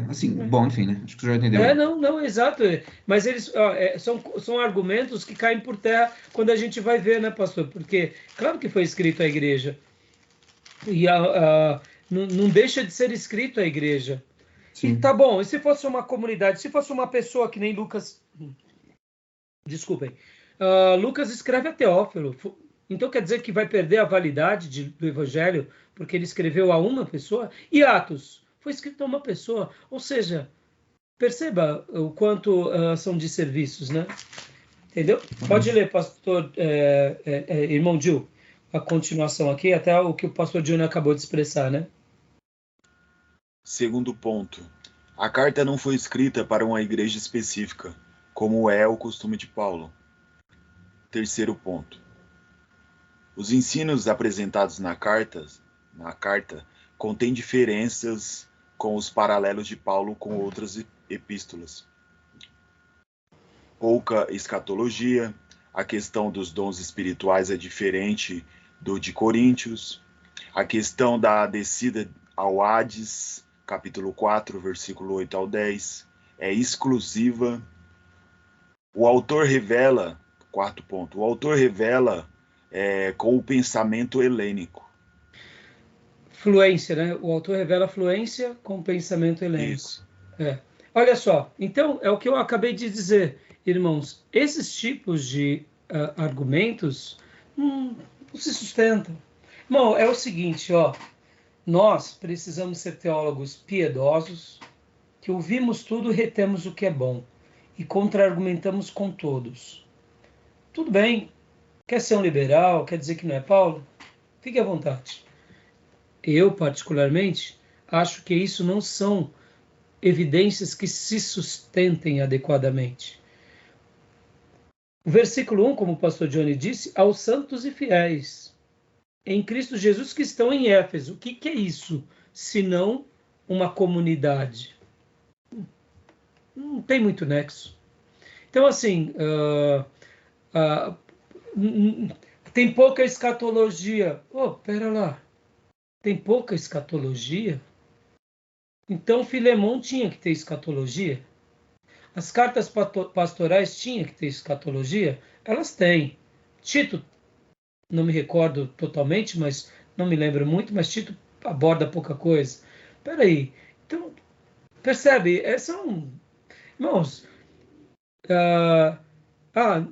Assim, bom, enfim, né? Acho que o senhor entendeu. Não, exato. Mas eles são argumentos que caem por terra quando a gente vai ver, né, pastor? Porque, claro que foi escrito à igreja. E não deixa de ser escrito à igreja. Sim. E tá bom, e se fosse uma comunidade, se fosse uma pessoa que nem Lucas... Desculpem. Lucas escreve a Teófilo. Então quer dizer que vai perder a validade do evangelho porque ele escreveu a uma pessoa? E Atos? Foi escrito a uma pessoa. Ou seja, perceba o quanto são de serviços, né? Entendeu? Pode ler, pastor, irmão Gil, a continuação aqui, até o que o pastor Júnior acabou de expressar, né? Segundo ponto. A carta não foi escrita para uma igreja específica, como é o costume de Paulo. Terceiro ponto. Os ensinos apresentados na carta contêm diferenças com os paralelos de Paulo com outras epístolas. Pouca escatologia, a questão dos dons espirituais é diferente do de Coríntios, a questão da descida ao Hades, capítulo 4, versículo 8 ao 10, é exclusiva. O autor revela, quarto ponto, o autor revela com o pensamento helênico. Fluência, né? O autor revela fluência com o pensamento helênico. Isso. Olha só, então é o que eu acabei de dizer, irmãos, esses tipos de argumentos não se sustentam. Irmão, é o seguinte, nós precisamos ser teólogos piedosos, que ouvimos tudo e retemos o que é bom, e contra-argumentamos com todos. Tudo bem, quer ser um liberal, quer dizer que não é Paulo? Fique à vontade. Eu, particularmente, acho que isso não são evidências que se sustentem adequadamente. O versículo 1, como o pastor Johnny disse, aos santos e fiéis em Cristo Jesus que estão em Éfeso. O que é isso, senão uma comunidade? Não tem muito nexo. Então, assim, tem pouca escatologia. Pera lá. Tem pouca escatologia? Então, Filemão tinha que ter escatologia? As cartas pastorais tinham que ter escatologia? Elas têm. Tito, não me recordo totalmente, mas não me lembro muito, mas Tito aborda pouca coisa. Espera aí. Então, percebe? Irmãos,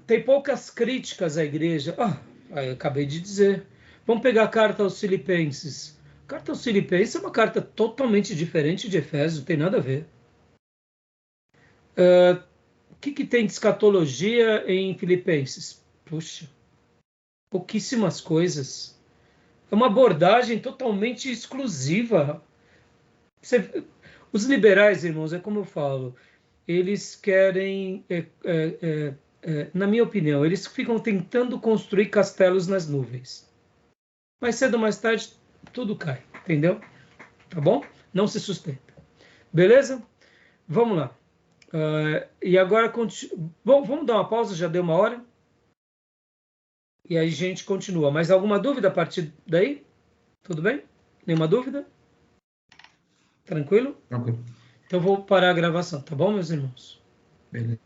tem poucas críticas à igreja. Eu acabei de dizer. Vamos pegar a carta aos Filipenses. A carta aos Filipenses é uma carta totalmente diferente de Efésios, não tem nada a ver. O que tem de escatologia em Filipenses? Puxa, pouquíssimas coisas. É uma abordagem totalmente exclusiva. Os liberais, irmãos, é como eu falo, eles querem, na minha opinião, eles ficam tentando construir castelos nas nuvens. Mais cedo ou mais tarde, tudo cai, entendeu? Tá bom? Não se sustenta. Beleza? Vamos lá. E agora, vamos dar uma pausa, já deu 1 hora. E aí a gente continua. Mais alguma dúvida a partir daí? Tudo bem? Nenhuma dúvida? Tranquilo? Tranquilo. Então vou parar a gravação, tá bom, meus irmãos? Beleza.